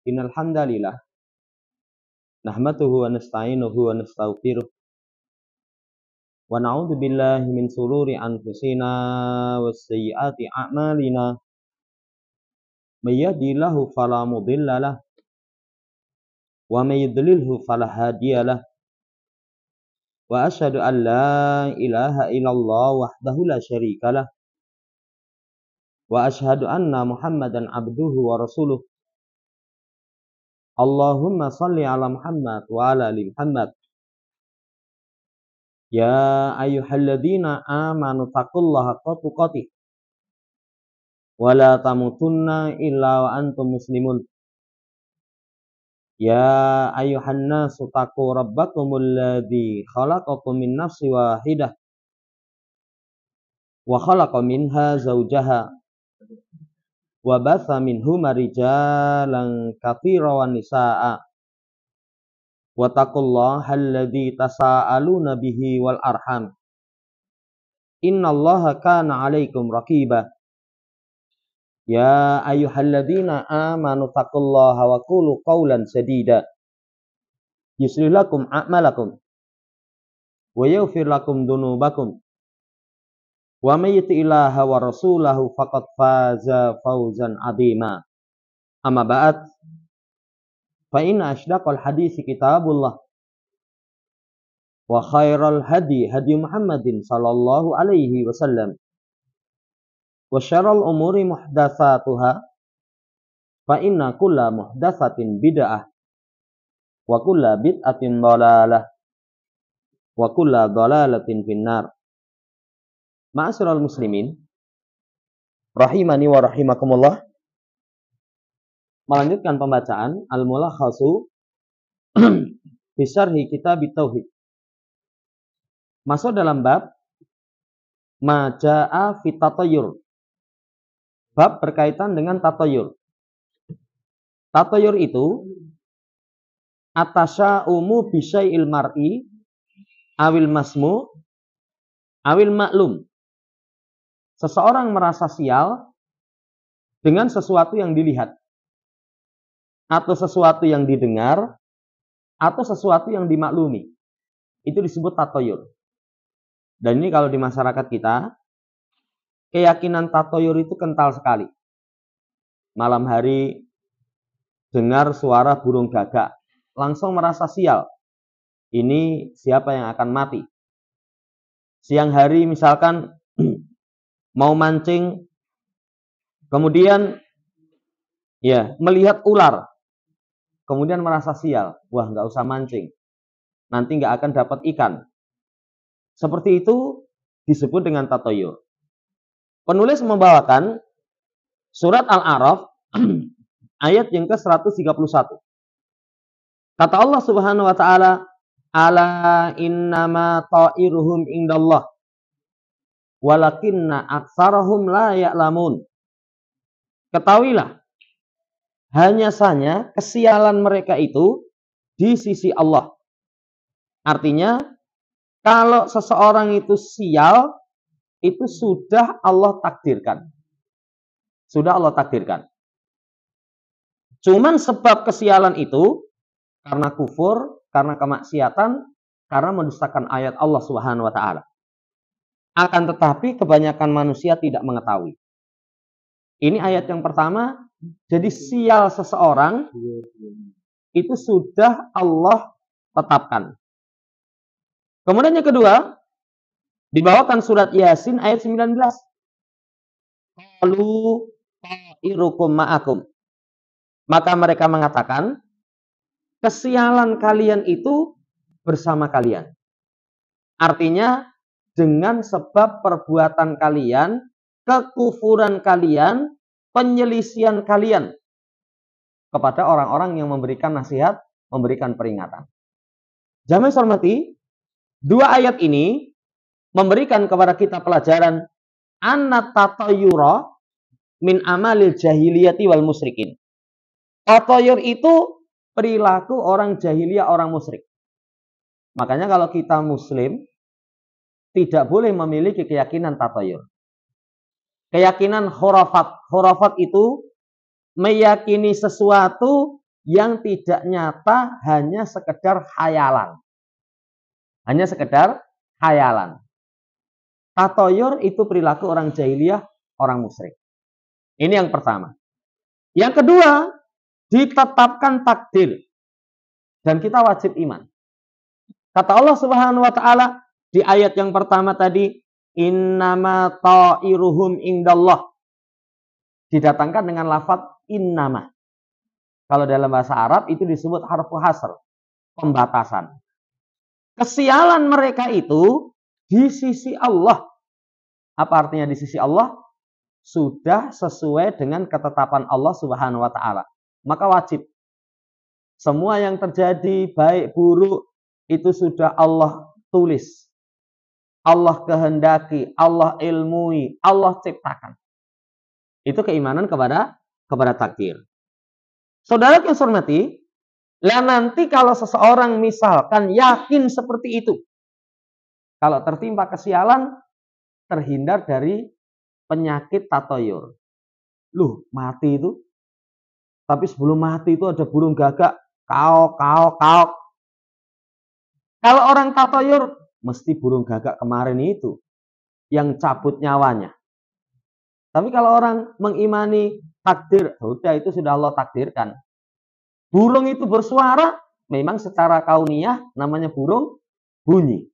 Innal hamdalillah nahmaduhu wa nasta'inuhu wa nastaghfiruh wa na'udzu billahi min shururi anfusina wa sayyiati a'malina. May yahdihillahu fala mudilla lahu wa may yudlilhu fala hadiya lahu. Wa asyhadu an la ilaha illallah wahdahu la syarika lahu wa asyhadu anna Muhammadan abduhu wa rasuluh. Allahumma salli ala Muhammad wa ala ali Muhammad. Ya ayyuhalladzina amanu taqullaha haqqa tuqatih wa la tamutunna illa wa antum muslimun. Ya ayyuhan nasu taqu rabbakumul ladzi khalaqakum min nafsin wahidah wa khalaqa minha zawjaha wa batha minhuma rijalan katsiran wa nisaa'a wa taqullaha alladzi tasaaluna bihi wal arham innallaha kana 'alaikum raqiba. Ya ayyuhalladzina amanu taqullaha wa qulu qawlan sadida yuslih lakum a'malakum wa yaghfir lakum dzunubakum wa may yuti'illaha wa rasulahu faqad faza fawzan 'azima. Amma ba'd, fa inna asydaqal hadits kitabullah wa khairal hadi hadi Muhammadin sallallahu alaihi wasallam wa syarrul umuri muhdatsatuha fa inna kulla muhdatsatin bid'ah wa kulla bid'atin dhalalah wa kulla dhalalatin finnar. Ma'asyiral muslimin rahimani wa rahimakumullah. Melanjutkan pembacaan Al-Mulakhasu fi syarhi Kitab Tauhid. Masuk dalam bab Maja'a fit Tatayyur. Bab berkaitan dengan tatayur. Tatayur itu atasya'umu bi syai'il mar'i awil masmu awil maklum. Seseorang merasa sial dengan sesuatu yang dilihat, atau sesuatu yang didengar, atau sesuatu yang dimaklumi. Itu disebut tatayur. Dan ini kalau di masyarakat kita, keyakinan tatayur itu kental sekali. Malam hari dengar suara burung gagak, langsung merasa sial. Ini siapa yang akan mati. Siang hari misalkan mau mancing, kemudian melihat ular, kemudian merasa sial. Wah, nggak usah mancing, nanti nggak akan dapat ikan. Seperti itu disebut dengan tatayur. Penulis membawakan surat Al-A'raf ayat yang ke-131. Kata Allah Subhanahu wa taala, "Ala innama ta'iruhum indallah walakinna aktsarahum la ya'lamun." Ketahuilah, hanya saja kesialan mereka itu di sisi Allah. Artinya, kalau seseorang itu sial, itu sudah Allah takdirkan. Sudah Allah takdirkan. Cuman sebab kesialan itu karena kufur, karena kemaksiatan, karena mendustakan ayat Allah Subhanahu wa taala. Akan tetapi kebanyakan manusia tidak mengetahui. Ini ayat yang pertama. Jadi sial seseorang itu sudah Allah tetapkan. Kemudian yang kedua, dibawakan surat Yasin ayat 19. Qalu ta'irukum ma'akum. Maka mereka mengatakan, kesialan kalian itu bersama kalian. Artinya, dengan sebab perbuatan kalian, kekufuran kalian, penyelisihan kalian kepada orang-orang yang memberikan nasihat, memberikan peringatan. Jamaah hormati, dua ayat ini memberikan kepada kita pelajaran anna tatayura min amalil jahiliyati wal musyrikin. Tatayur itu perilaku orang jahiliyah, orang musyrik. Makanya kalau kita muslim tidak boleh memiliki keyakinan tatayur. Keyakinan khurafat. Khurafat itu meyakini sesuatu yang tidak nyata, hanya sekedar khayalan. Hanya sekedar khayalan. Tatoyur itu perilaku orang jahiliyah, orang musyrik. Ini yang pertama. Yang kedua, ditetapkan takdir. Dan kita wajib iman. Kata Allah Subhanahu wa taala di ayat yang pertama tadi, innama ta'iruhum indallah. Didatangkan dengan lafaz innama. Kalau dalam bahasa Arab itu disebut harfu hasr, pembatasan. Kesialan mereka itu di sisi Allah. Apa artinya di sisi Allah? Sudah sesuai dengan ketetapan Allah Subhanahu wa taala. Maka wajib semua yang terjadi baik buruk itu sudah Allah tulis. Allah kehendaki, Allah ilmui, Allah ciptakan. Itu keimanan kepada takdir. Saudara yang saya hormati, lah nanti kalau seseorang misalkan yakin seperti itu, kalau tertimpa kesialan, terhindar dari penyakit tatoyur. Loh, mati itu. Tapi sebelum mati itu ada burung gagak, kaok, kaok, kaok. Kalau orang tatoyur, mesti burung gagak kemarin itu yang cabut nyawanya. Tapi kalau orang mengimani takdir, sudah itu sudah Allah takdirkan. Burung itu bersuara, memang secara kauniyah namanya burung bunyi.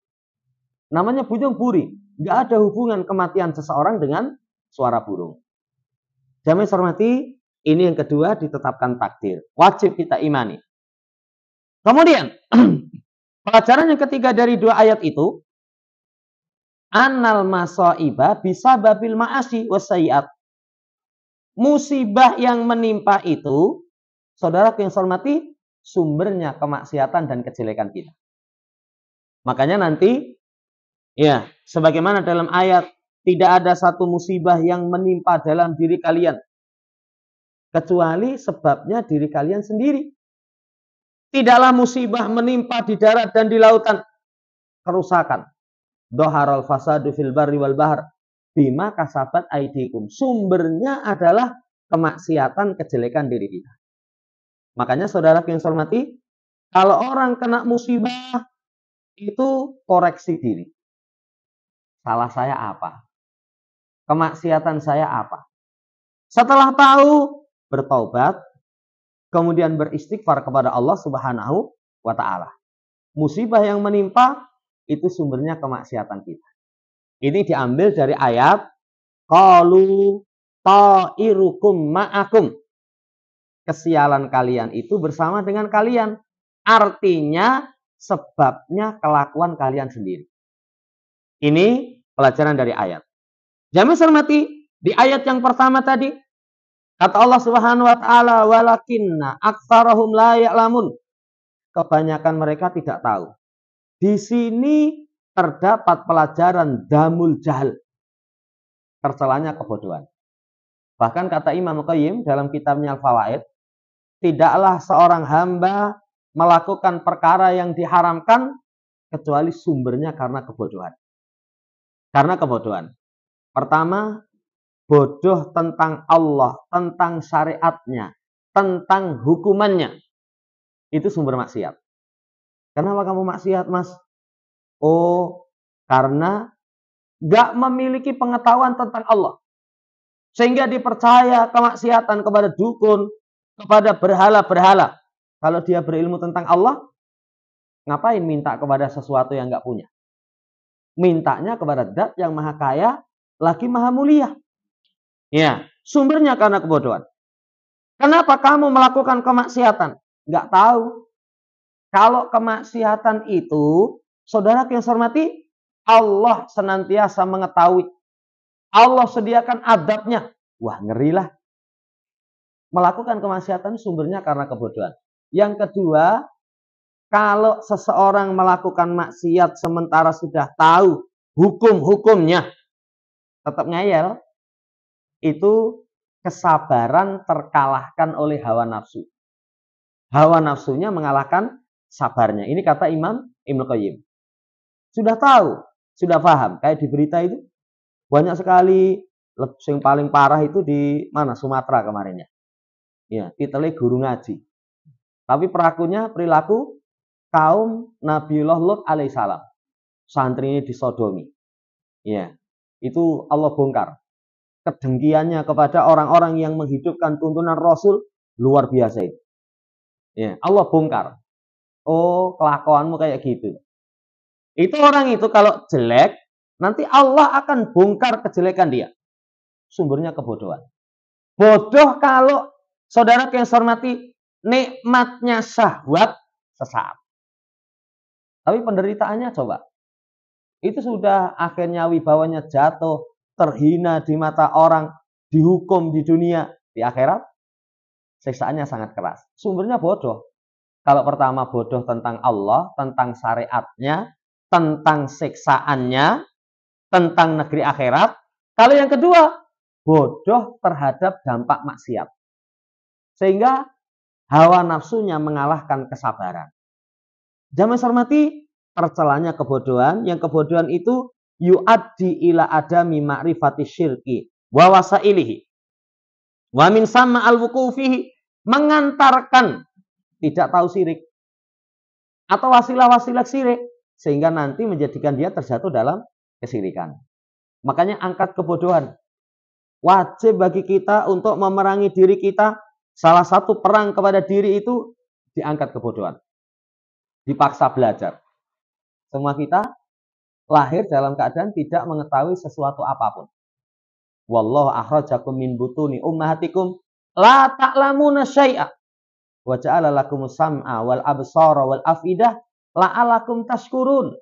Namanya burung buri. Nggak ada hubungan kematian seseorang dengan suara burung. Jamaah hormati, ini yang kedua ditetapkan takdir. Wajib kita imani. Kemudian, pelajaran yang ketiga dari dua ayat itu, annal masaiba bisa babil ma'asi wassayiat. Musibah yang menimpa itu, saudara yang saya hormati, sumbernya kemaksiatan dan kejelekan kita. Makanya nanti, ya, sebagaimana dalam ayat, tidak ada satu musibah yang menimpa dalam diri kalian, kecuali sebabnya diri kalian sendiri. Tidaklah musibah menimpa di darat dan di lautan, kerusakan. Dhaharal fasadu fil barri wal bahr bima kasabat aidikum. Sumbernya adalah kemaksiatan, kejelekan diri kita. Makanya saudara yang saya hormati, kalau orang kena musibah, itu koreksi diri. Salah saya apa? Kemaksiatan saya apa? Setelah tahu, bertaubat, kemudian beristighfar kepada Allah Subhanahu wa taala. Musibah yang menimpa itu sumbernya kemaksiatan kita. Ini diambil dari ayat qalu ta'irukum ma'akum. Kesialan kalian itu bersama dengan kalian. Artinya sebabnya kelakuan kalian sendiri. Ini pelajaran dari ayat. Jamaah hormati, di ayat yang pertama tadi kata Allah Subhanahu wa taala walakinna aktsarahum la ya'lamun. Kebanyakan mereka tidak tahu. Di sini terdapat pelajaran damul jahal. Tercelanya kebodohan. Bahkan kata Imam Qayyim dalam kitabnya Al-Fawaid, tidaklah seorang hamba melakukan perkara yang diharamkan kecuali sumbernya karena kebodohan. Karena kebodohan. Pertama, bodoh tentang Allah, tentang syariatnya, tentang hukumannya. Itu sumber maksiat. Kenapa kamu maksiat, Mas? Oh, karena gak memiliki pengetahuan tentang Allah. Sehingga dipercaya kemaksiatan kepada dukun, kepada berhala-berhala. Kalau dia berilmu tentang Allah, ngapain minta kepada sesuatu yang gak punya? Mintanya kepada zat yang maha kaya, lagi maha mulia. Ya, sumbernya karena kebodohan. Kenapa kamu melakukan kemaksiatan? Nggak tahu. Kalau kemaksiatan itu, saudara yang saya hormati, Allah senantiasa mengetahui. Allah sediakan adabnya. Wah, ngerilah. Melakukan kemaksiatan sumbernya karena kebodohan. Yang kedua, kalau seseorang melakukan maksiat sementara sudah tahu hukum-hukumnya, tetap ngeyel, itu kesabaran terkalahkan oleh hawa nafsu. Hawa nafsunya mengalahkan sabarnya. Ini kata Imam Ibnu Qayyim. Sudah tahu, sudah paham. Kayak di berita itu, banyak sekali, yang paling parah itu di mana? Sumatera kemarinnya. Ya, titelnya guru ngaji. Tapi perilaku kaum Nabiullah Lut alaihissalam. Santri ini disodomi. Ya, itu Allah bongkar. Kedengkiannya kepada orang-orang yang menghidupkan tuntunan Rasul luar biasa itu. Ya, Allah bongkar. Oh, kelakuanmu kayak gitu. Itu orang itu kalau jelek, nanti Allah akan bongkar kejelekan dia. Sumbernya kebodohan. Bodoh kalau saudara yang hormati nikmatnya syahwat sesaat. Tapi penderitaannya coba. Itu sudah akhirnya wibawanya jatuh, terhina di mata orang, dihukum di dunia, di akhirat siksaannya sangat keras. Sumbernya bodoh. Kalau pertama bodoh tentang Allah, tentang syariatnya, tentang siksaannya, tentang negeri akhirat. Kalau yang kedua, bodoh terhadap dampak maksiat. Sehingga hawa nafsunya mengalahkan kesabaran. Jamaah hormati, tercelanya kebodohan. Yang kebodohan itu yu'addi ila adami ma'rifati syirki wa wasailihi. Wa min sama al-wuqufihi, mengantarkan tidak tahu syirik atau wasilah-wasilah syirik sehingga nanti menjadikan dia terjatuh dalam kesyirikan. Makanya angkat kebodohan. Wajib bagi kita untuk memerangi diri kita. Salah satu perang kepada diri itu diangkat kebodohan. Dipaksa belajar. Semua kita lahir dalam keadaan tidak mengetahui sesuatu apapun. Wallahu akhrajakum min butuni ummahatikum la ta'lamuna syai'a wa ja'ala lakumus sam'a wal absara wal afidah la'alakum tashkurun.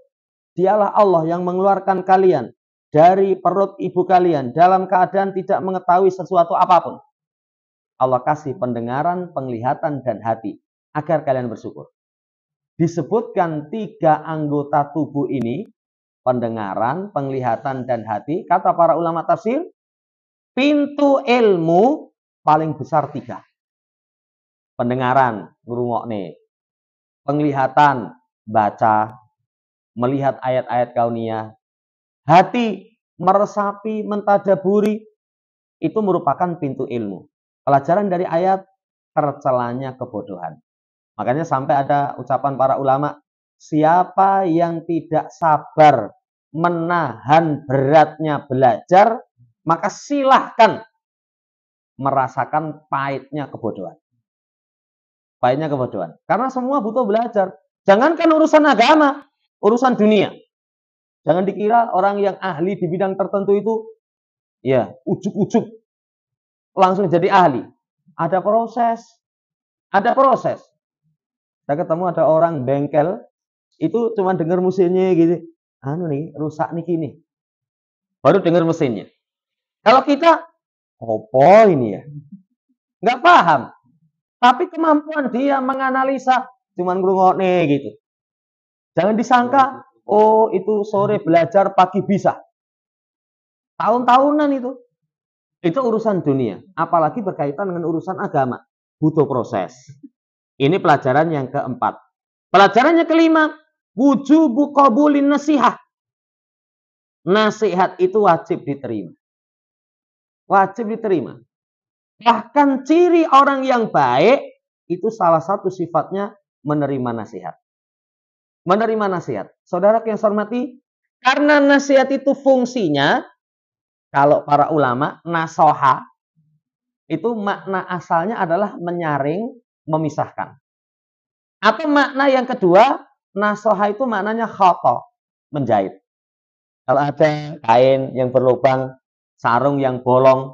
Dialah Allah yang mengeluarkan kalian dari perut ibu kalian dalam keadaan tidak mengetahui sesuatu apapun. Allah kasih pendengaran, penglihatan, dan hati agar kalian bersyukur. Disebutkan 3 anggota tubuh ini, pendengaran, penglihatan, dan hati. Kata para ulama tafsir, pintu ilmu paling besar 3. Pendengaran, ngrungokne. Penglihatan, baca, melihat ayat-ayat kauniyah. Hati, meresapi, mentadaburi, itu merupakan pintu ilmu. Pelajaran dari ayat tercelanya kebodohan. Makanya sampai ada ucapan para ulama, siapa yang tidak sabar menahan beratnya belajar, maka silahkan merasakan pahitnya kebodohan. Pahitnya kebodohan. Karena semua butuh belajar. Jangankan urusan agama, urusan dunia. Jangan dikira orang yang ahli di bidang tertentu itu, ya, ujuk-ujuk langsung jadi ahli. Ada proses. Ada proses. Saya ketemu ada orang bengkel, itu cuma dengar mesinnya gitu. Anu nih, rusak nih gini. Baru dengar mesinnya. Kalau kita, opo ini ya? Nggak paham. Tapi kemampuan dia menganalisa, cuma ngrungokne gitu. Jangan disangka, oh itu sore belajar, pagi bisa. Tahun-tahunan itu. Itu urusan dunia. Apalagi berkaitan dengan urusan agama. Butuh proses. Ini pelajaran yang keempat. Pelajaran yang kelima, wujubu qabulin nasihat. Nasihat itu wajib diterima. Wajib diterima. Bahkan ciri orang yang baik, itu salah satu sifatnya menerima nasihat. Menerima nasihat. Saudara yang saya hormati, karena nasihat itu fungsinya, kalau para ulama, nasoha, itu makna asalnya adalah menyaring, memisahkan. Atau makna yang kedua, nasoha itu maknanya khoto, menjahit. Kalau ada kain yang berlubang, sarung yang bolong,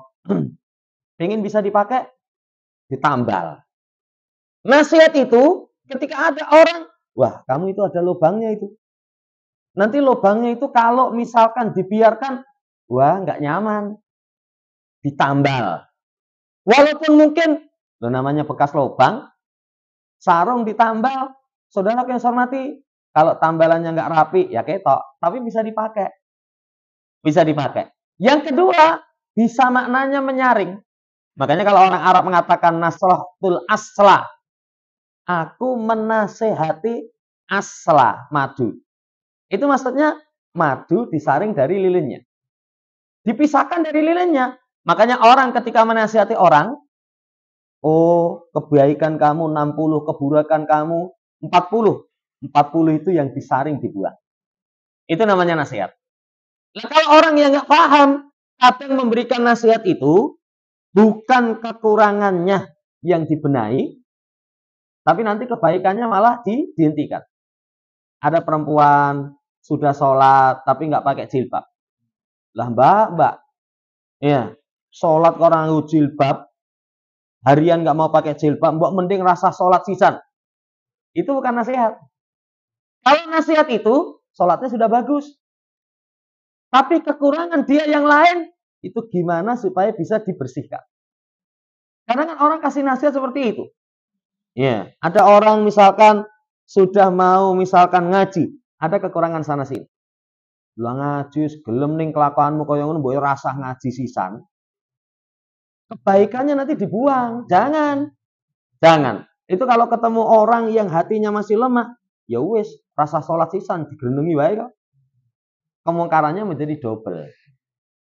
ingin bisa dipakai, ditambal. Nasihat itu, ketika ada orang, wah kamu itu ada lubangnya itu. Nanti lubangnya itu kalau misalkan dibiarkan, wah nggak nyaman. Ditambal. Walaupun mungkin, namanya bekas lubang, sarung ditambal, saudara yang saya hormati, kalau tambalannya nggak rapi, ya ketok, tapi bisa dipakai. Bisa dipakai. Yang kedua, bisa maknanya menyaring. Makanya kalau orang Arab mengatakan nasrahtul asla, aku menasehati asla, madu. Itu maksudnya madu disaring dari lilinnya. Dipisahkan dari lilinnya. Makanya orang ketika menasehati orang, Oh, kebaikan kamu 60, keburukan kamu 40. 40 itu yang disaring dibuang. Itu namanya nasihat. Nah, kalau orang yang nggak paham, kadang memberikan nasihat itu bukan kekurangannya yang dibenahi, tapi nanti kebaikannya malah dihentikan. Ada perempuan sudah sholat tapi nggak pakai jilbab. Lah mbak, ya sholat orang jilbab, harian nggak mau pakai jilbab, mbak mending rasa sholat sisan. Itu bukan nasihat. Kalau nasihat itu, sholatnya sudah bagus. Tapi kekurangan dia yang lain, itu gimana supaya bisa dibersihkan. Karena kan orang kasih nasihat seperti itu. Ya, ada orang misalkan sudah mau misalkan ngaji, ada kekurangan sana sini. Lah ngaji gelem ning kelakuanmu kaya ngono mbok rasah ngaji sisan. Kebaikannya nanti dibuang. Jangan. Jangan. Itu kalau ketemu orang yang hatinya masih lemah, ya wis, rasa sholat sisan digerenengi wae kok. Kemungkarannya menjadi double.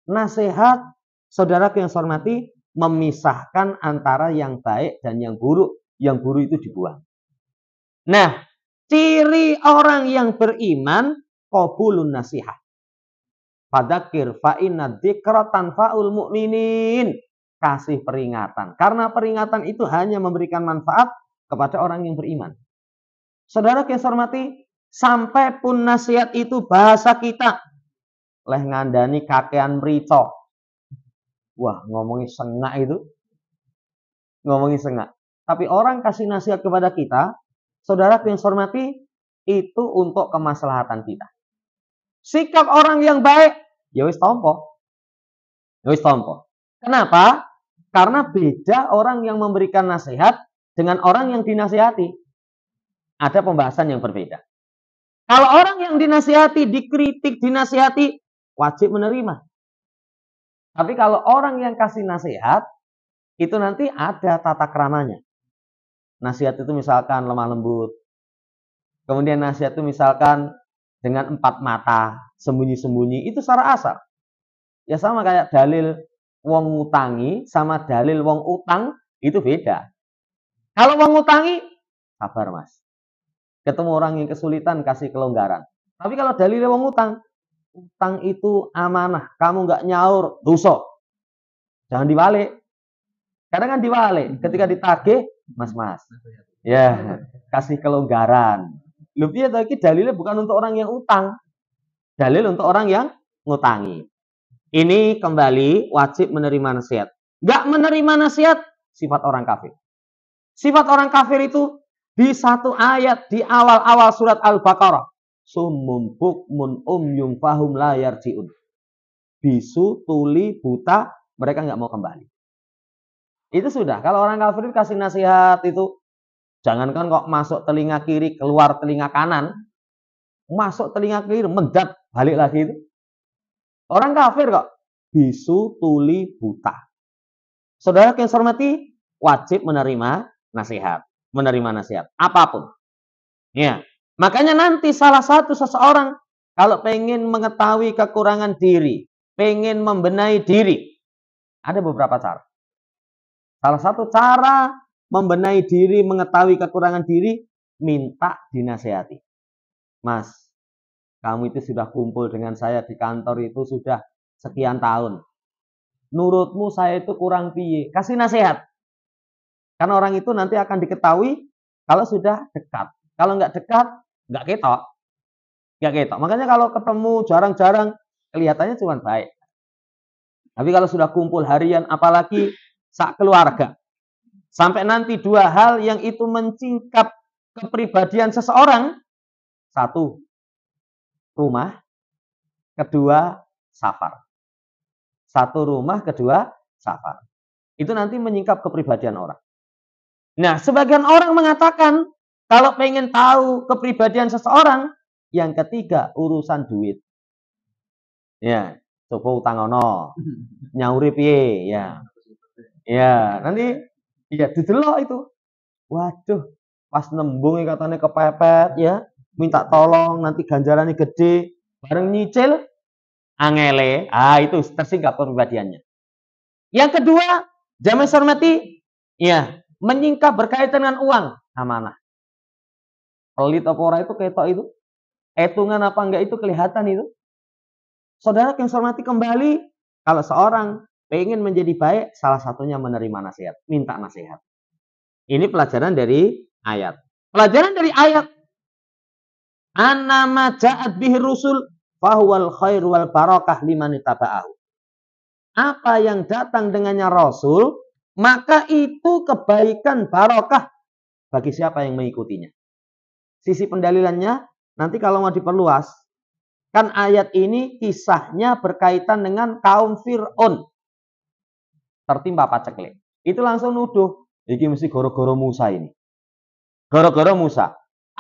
Nasihat, saudara yang saya hormati, memisahkan antara yang baik dan yang buruk. Yang buruk itu dibuang. Nah, ciri orang yang beriman, qabulun nasihat. Fadzakir fa inna dzikra tanfa'ul mu'minin. Kasih peringatan. Karena peringatan itu hanya memberikan manfaat kepada orang yang beriman. Saudara yang saya hormati, sampai pun nasihat itu bahasa kita. Leh ngandani kakean mrico. Wah, ngomongin sengak itu. Ngomongin sengak. Tapi orang kasih nasihat kepada kita, saudara yang saya hormati, itu untuk kemaslahatan kita. Sikap orang yang baik, ya wis tompo. Ya wis tompo. Kenapa? Karena beda orang yang memberikan nasihat dengan orang yang dinasihati. Ada pembahasan yang berbeda. Kalau orang yang dinasihati, dikritik, dinasihati, wajib menerima. Tapi kalau orang yang kasih nasihat, itu nanti ada tata keramanya. Nasihat itu misalkan lemah lembut. Kemudian nasihat itu misalkan dengan 4 mata, sembunyi-sembunyi, itu secara asal. Ya sama kayak dalil wong ngutangi sama dalil wong utang, itu beda. Kalau wong ngutangi, sabar mas. Ketemu orang yang kesulitan, kasih kelonggaran. Tapi kalau dalil wong utang itu amanah, kamu nggak nyaur, dosa. Jangan dibalik. Kadang kan dibalik, ketika ditagih, mas. Ya, kasih kelonggaran. Lebih lagi dalilnya bukan untuk orang yang utang. Dalil untuk orang yang ngutangi. Ini kembali wajib menerima nasihat. Nggak menerima nasihat, sifat orang kafir. Sifat orang kafir itu di satu ayat di awal-awal surat Al-Baqarah. Summum bukmun umyum fahum la yarji'un. Bisu, tuli, buta, mereka nggak mau kembali. Itu sudah. Kalau orang kafir kasih nasihat itu, jangankan kok masuk telinga kiri, keluar telinga kanan. Masuk telinga kiri, mendat, balik lagi itu. Orang kafir kok. Bisu, tuli, buta. Saudara yang saya hormati, wajib menerima nasihat. Menerima nasihat. Apapun. Ya. Makanya nanti salah satu seseorang, kalau pengen mengetahui kekurangan diri, pengen membenahi diri, ada beberapa cara. Salah satu cara membenahi diri, mengetahui kekurangan diri, minta dinasihati. Mas, kamu itu sudah kumpul dengan saya di kantor itu sudah sekian tahun. Menurutmu saya itu kurang piye? Kasih nasihat. Karena orang itu nanti akan diketahui kalau sudah dekat. Kalau nggak dekat, nggak ketok. Nggak ketok. Makanya kalau ketemu jarang-jarang, kelihatannya cuma baik. Tapi kalau sudah kumpul harian, apalagi sak keluarga. Sampai nanti 2 hal yang itu mencingkap kepribadian seseorang. 1, rumah. 2, safar. 1 rumah, 2 safar. Itu nanti menyingkap kepribadian orang. Nah, sebagian orang mengatakan, kalau pengen tahu kepribadian seseorang, yang ketiga, urusan duit. Ya, coba utang ono. Nyauri piye, ya. Ya, nanti ya didelok itu. Waduh, pas nembung katanya kepepet ya, minta tolong nanti ganjarannya gede, bareng nyicil angele. Itu tersingkap kepribadiannya. Yang kedua, jamaah hormati, ya, menyingkap berkaitan dengan uang, amanah. Pelit apa orang itu ketok itu, hitungan apa enggak itu kelihatan itu. Saudara yang saya hormati kembali, kalau seorang pengen menjadi baik, salah satunya menerima nasihat, minta nasihat. Ini pelajaran dari ayat. Pelajaran dari ayat. Annama ja'at bihi rusul fahuwal khair wal barakah liman ittaba'ahu. Apa yang datang dengannya Rasul, maka itu kebaikan barokah bagi siapa yang mengikutinya. Sisi pendalilannya, nanti kalau mau diperluas, kan ayat ini kisahnya berkaitan dengan kaum Fir'aun. Tertimpa paceklik. Itu langsung nuduh, ini mesti goro-goro Musa ini. Goro-goro Musa.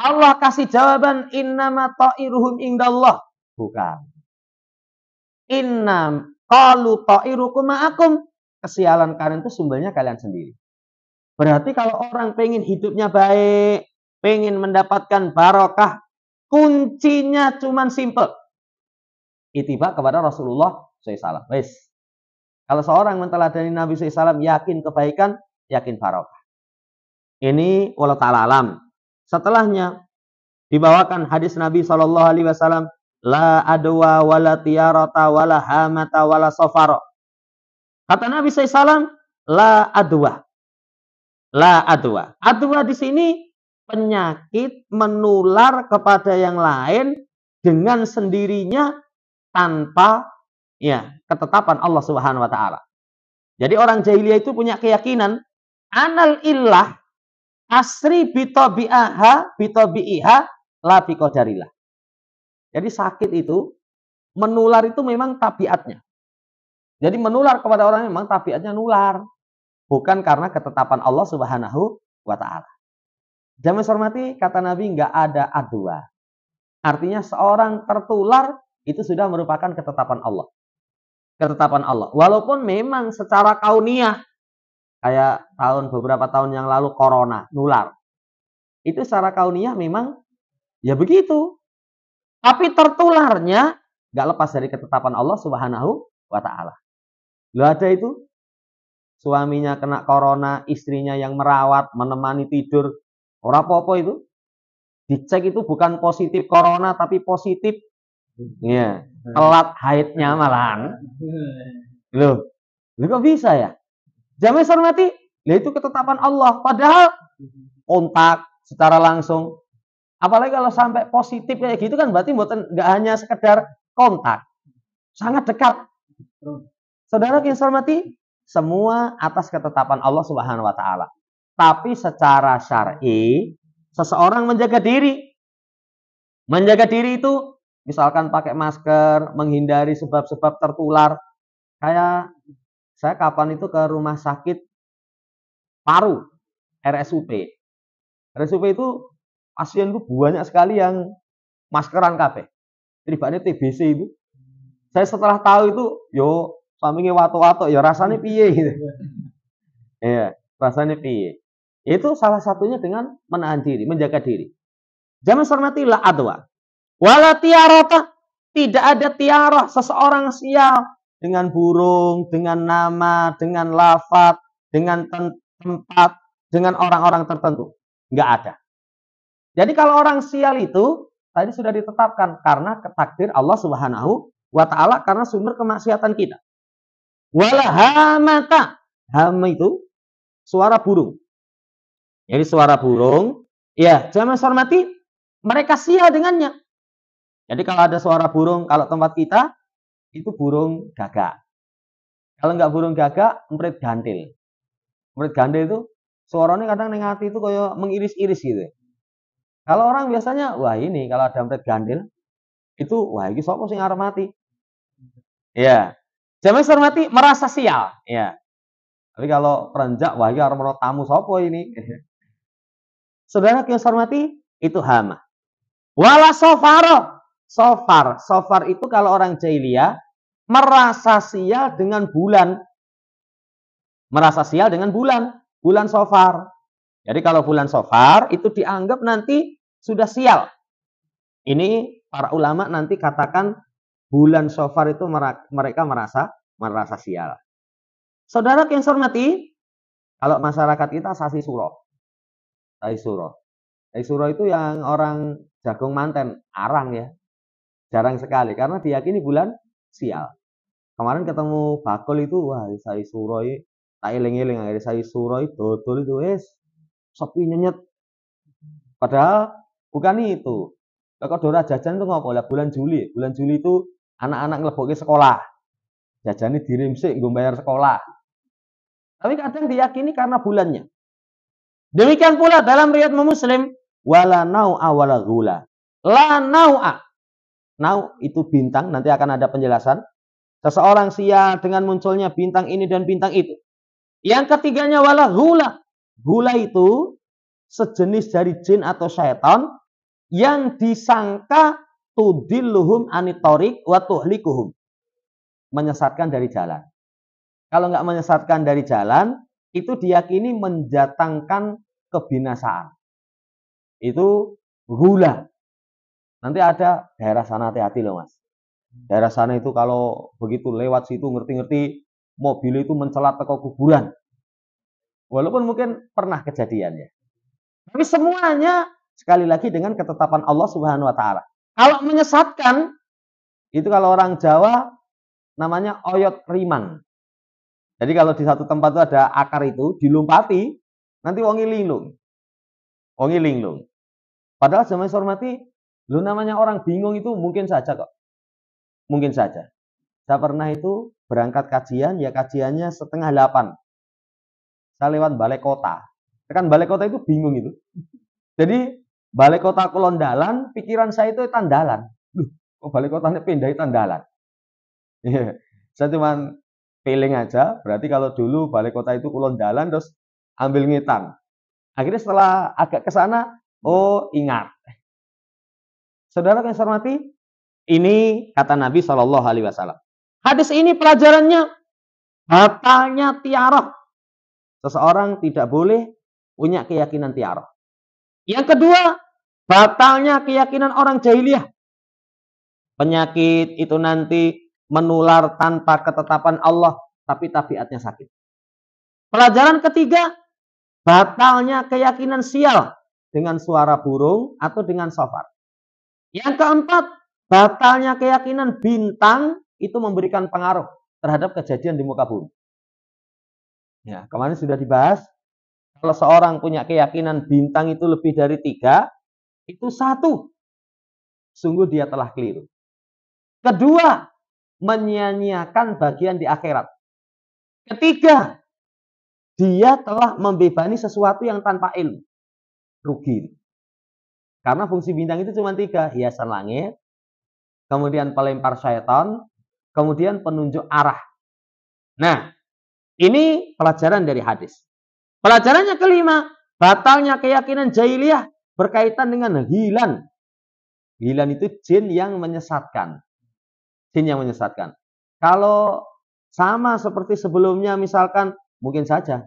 Allah kasih jawaban, innama ta'iruhum indallah. Bukan. Innam qalu ta'irukum ma'akum. Kesialan kalian itu sumbernya kalian sendiri. Berarti kalau orang pengen hidupnya baik, pengen mendapatkan barokah, kuncinya cuman simple. Ittiba kepada Rasulullah SAW. Wes. Kalau seorang menteladani Nabi SAW, yakin kebaikan, yakin barokah. Ini wallahu ta'ala alam. Setelahnya dibawakan hadis Nabi SAW, la adwa wala tiyarata wala hamata wala sofaro. Kata Nabi SAW, la adwa. La adwa. Adwa di sini penyakit menular kepada yang lain dengan sendirinya tanpa ketetapan Allah Subhanahu wa taala. Jadi orang jahiliyah itu punya keyakinan anal illah asri bitabi'iha la biqadarillah. Jadi sakit itu menular itu memang tabiatnya. Jadi menular kepada orang memang tabiatnya nular, bukan karena ketetapan Allah Subhanahu wa taala. Jamaah hormati, kata Nabi enggak ada adwa. Artinya seorang tertular itu sudah merupakan ketetapan Allah. Ketetapan Allah. Walaupun memang secara kauniyah, kayak beberapa tahun yang lalu corona, nular. Itu secara kauniyah memang ya begitu. Tapi tertularnya nggak lepas dari ketetapan Allah Subhanahu wa taala. Loh ada itu suaminya kena corona, istrinya yang merawat, menemani tidur. Ora apa-apa itu. Dicek itu bukan positif corona tapi positif telat haidnya malahan. Loh kok bisa ya? Jamaah hormati, itu ketetapan Allah. Padahal kontak secara langsung. Apalagi kalau sampai positif kayak gitu kan berarti nggak hanya sekedar kontak. Sangat dekat. Saudara yang hormati, semua atas ketetapan Allah Subhanahu wa taala. Tapi secara syar'i, seseorang menjaga diri. Menjaga diri itu misalkan pakai masker, menghindari sebab-sebab tertular. Kayak saya kapan itu ke rumah sakit paru, RSUP. RSUP itu pasien itu banyak sekali yang maskeran kabeh. Tribane TBC itu. Saya setelah tahu itu, yo sampinge wato-wato, ya rasanya piye gitu. Iya, rasanya piye. Itu salah satunya dengan menahan diri, menjaga diri. Jangan hormati la adwa. Wala tiarata, tidak ada tiarah seseorang sial dengan burung, dengan nama, dengan lafaz, dengan tempat, dengan orang-orang tertentu. Enggak ada. Jadi kalau orang sial itu tadi sudah ditetapkan karena takdir Allah Subhanahu wa taala karena sumber kemaksiatan kita. Wala hamata. Hama itu suara burung. Jadi suara burung, ya, jangan hormati, mereka sial dengannya. Jadi kalau ada suara burung, kalau tempat kita itu burung gagak. Kalau enggak burung gagak, emprit gantil. Emprit gantil itu suaranya kadang ning ati itu kayak mengiris-iris gitu. Kalau orang biasanya, wah ini kalau ada emprit gantil, itu wah ini sapa sing arep mati. Ya. Jangan hormati, merasa sial, ya. Tapi kalau perenjak, wah ini arep menawa tamu sapa ini. Saudara yang hormati, itu hama. Wala sofaro. Sofar itu kalau orang jahiliyah merasa sial dengan bulan. Merasa sial dengan bulan sofar. Jadi kalau bulan sofar itu dianggap nanti sudah sial. Ini para ulama nanti katakan bulan sofar itu mereka merasa sial. Saudara yang hormati, Kalau masyarakat kita sasi suro. Sasi suro. Sasi suro itu yang orang jagung manten, arang ya. Jarang sekali karena diyakini bulan sial. Kemarin ketemu bakul itu, wah sasi suro ini tak eling-eling akhirnya sasi suro itu dodol itu sepi nyenyet. Padahal bukan itu. Kok dora jajan itu ngopo lah bulan Juli. Bulan Juli itu anak-anak nglebokke sekolah. Jajane dirimsik nggo bayar sekolah. Tapi kadang diyakini karena bulannya. Demikian pula dalam riwayat Muslim, wala nau'a wala ghula. La nau'a. Nau itu bintang, nanti akan ada penjelasan. Seseorang sial dengan munculnya bintang ini dan bintang itu. Yang ketiganya wala ghula. Ghula itu sejenis dari jin atau syaitan yang disangka tudilluhum anitorik wa tuhlikuhum. Menyesatkan dari jalan. Kalau nggak menyesatkan dari jalan, itu diyakini mendatangkan kebinasaan. Itu gula. Nanti ada daerah sana hati-hati loh mas. Daerah sana itu kalau begitu lewat situ ngerti-ngerti mobil itu mencelat ke kuburan. Walaupun mungkin pernah kejadian ya. Tapi semuanya sekali lagi dengan ketetapan Allah Subhanahu wa taala. Kalau menyesatkan itu kalau orang Jawa namanya oyot rimang. Jadi kalau di satu tempat itu ada akar itu dilompati, nanti wongi linglung. Wongi linglung. Padahal zaman hormati, lu namanya orang bingung itu mungkin saja kok. Mungkin saja. Saya pernah itu berangkat kajian, ya kajiannya 7:30. Saya lewat balai kota. Kan balai kota itu bingung itu. Jadi balai kota Kulondalan, pikiran saya itu tandalan. Kok balai kotanya pindah tandalan. Saya cuma feeling aja, berarti kalau dulu balai kota itu Kulondalan terus ambil ngitan. Akhirnya setelah agak ke sana, oh ingat. Saudara yang saya hormati, ini kata Nabi Shallallahu Alaihi Wasallam. Hadis ini pelajarannya batalnya tiarah. Seseorang tidak boleh punya keyakinan tiarah. Yang kedua, batalnya keyakinan orang jahiliyah. Penyakit itu nanti menular tanpa ketetapan Allah, tapi tabiatnya sakit. Pelajaran ketiga, batalnya keyakinan sial dengan suara burung atau dengan shofar. Yang keempat, batalnya keyakinan bintang itu memberikan pengaruh terhadap kejadian di muka bumi. Ya, kemarin sudah dibahas, kalau seorang punya keyakinan bintang itu lebih dari 3, itu 1, sungguh dia telah keliru. Kedua, menyia-nyiakan bagian di akhirat. Ketiga, dia telah membebani sesuatu yang tanpa ilmu. Rugi. Karena fungsi bintang itu cuma 3. Hiasan langit, kemudian pelempar syaitan, kemudian penunjuk arah. Nah, ini pelajaran dari hadis. Pelajarannya kelima, batalnya keyakinan jahiliyah berkaitan dengan hilan. Hilan itu jin yang menyesatkan. Jin yang menyesatkan. Kalau sama seperti sebelumnya misalkan mungkin saja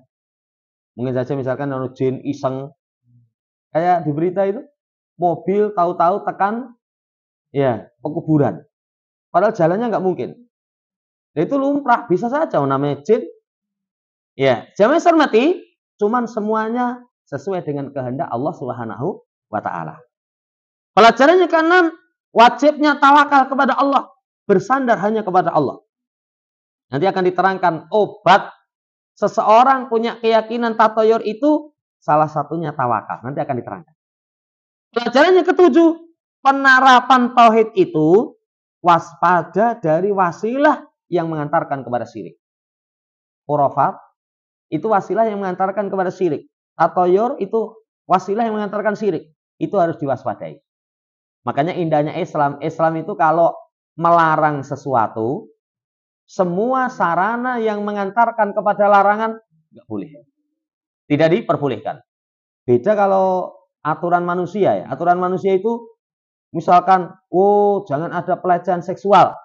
misalkan jin iseng kayak di berita itu mobil tahu-tahu tekan ya pekuburan. Padahal jalannya nggak mungkin. Itu lumrah, bisa saja namanya jin. Ya, jangan hormati, cuman semuanya sesuai dengan kehendak Allah Subhanahu wa taala. Pelajarannya keenam, wajibnya tawakal kepada Allah. Bersandar hanya kepada Allah. Nanti akan diterangkan obat seseorang punya keyakinan tatoyor itu salah satunya tawakal. Nanti akan diterangkan. Pelajarannya ketujuh, penerapan tauhid itu waspada dari wasilah yang mengantarkan kepada syirik. Khurafat itu wasilah yang mengantarkan kepada syirik. Tatoyor itu wasilah yang mengantarkan syirik. Itu harus diwaspadai. Makanya indahnya Islam. Islam itu kalau melarang sesuatu, semua sarana yang mengantarkan kepada larangan nggak boleh. Tidak diperbolehkan. Beda kalau aturan manusia ya. Aturan manusia itu misalkan, jangan ada pelecehan seksual.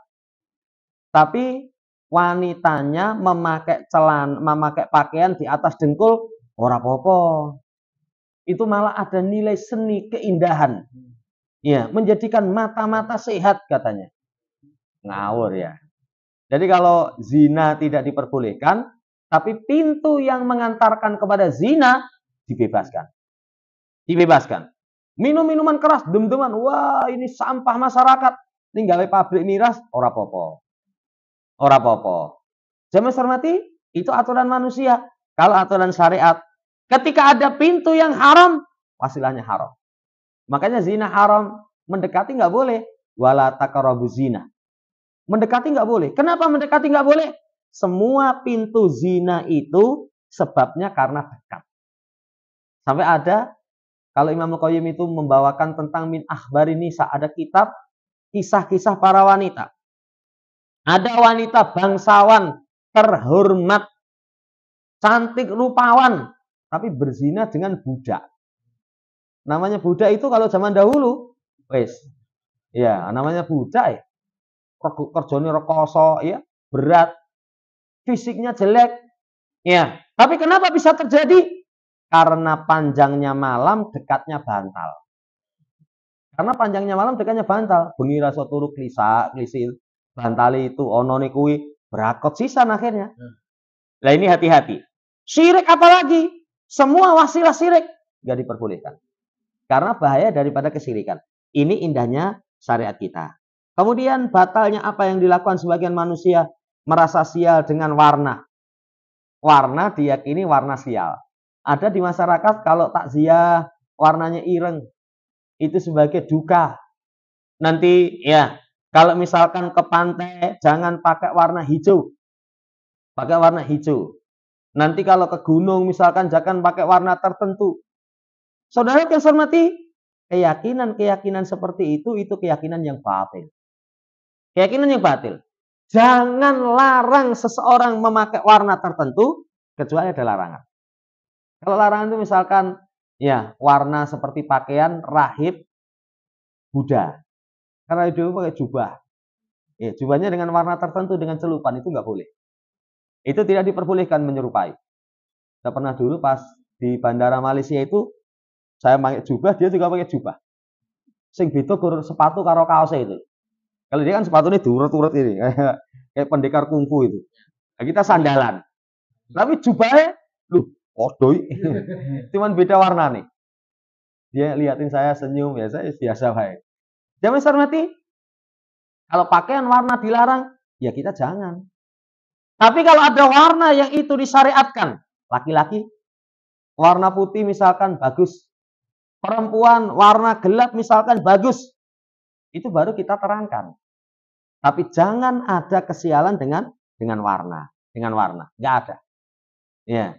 Tapi wanitanya memakai pakaian di atas dengkul, ora apa-apa. Itu malah ada nilai seni keindahan. Ya, menjadikan mata-mata sehat katanya. Ngawur ya. Jadi kalau zina tidak diperbolehkan, Tapi pintu yang mengantarkan kepada zina dibebaskan. Dibebaskan. Minum-minuman keras, dem-deman. Wah, ini sampah masyarakat. Tinggal pabrik miras, ora popo. Ora popo. Jamaah hormati, itu aturan manusia. Kalau aturan syariat, ketika ada pintu yang haram, wasilahnya haram. Makanya zina haram, mendekati nggak boleh. Wala taqrabu zina. Mendekati nggak boleh. Kenapa mendekati nggak boleh? Semua pintu zina itu sebabnya karena dekat. Sampai ada, kalau Imam Al-Qayyim itu membawakan tentang min akhbari nisa, ada kitab kisah-kisah para wanita. Ada wanita bangsawan, terhormat, cantik, rupawan, tapi berzina dengan budak. Namanya budak itu kalau zaman dahulu, wes, ya namanya budak ya. Kerjanya rekoso, ya, berat, fisiknya jelek, ya. Tapi kenapa bisa terjadi? Karena panjangnya malam, dekatnya bantal. Karena panjangnya malam, dekatnya bantal. Bengi rasa turu klisil, bantali itu onone kuwi berakot sisan akhirnya. Nah ini hati-hati. Syirik apalagi? Semua wasilah syirik nggak diperbolehkan. Karena bahaya daripada kesyirikan. Ini indahnya syariat kita. Kemudian batalnya apa yang dilakukan sebagian manusia, merasa sial dengan warna. Warna diyakini warna sial. Ada di masyarakat kalau takziah warnanya ireng, itu sebagai duka. Nanti ya, kalau misalkan ke pantai jangan pakai warna hijau. Pakai warna hijau. Nanti kalau ke gunung misalkan jangan pakai warna tertentu. Saudara yang saya hormati, keyakinan-keyakinan seperti itu keyakinan yang batil. Keyakinan yang batil. Jangan larang seseorang memakai warna tertentu kecuali ada larangan. Kalau larangan itu misalkan ya warna seperti pakaian rahib Buddha. Karena itu pakai jubah. Ya, jubahnya dengan warna tertentu dengan celupan itu nggak boleh. Itu tidak diperbolehkan menyerupai. Saya pernah dulu pas di bandara Malaysia itu saya pakai jubah, dia juga pakai jubah. Sing beda sepatu karo kaosnya itu. Kalau dia kan sepatunya diurut-urut ini, kayak pendekar kungfu itu. Nah, kita sandalan. Tapi jubahnya, kodoi. Cuman beda warna nih. Dia liatin saya senyum, ya saya biasa baik. Jangan hormati. Kalau pakaian warna dilarang, ya kita jangan. Tapi kalau ada warna yang itu disyariatkan, laki-laki warna putih misalkan bagus, perempuan warna gelap misalkan bagus, itu baru kita terangkan. Tapi jangan ada kesialan dengan warna, nggak ada. Ya,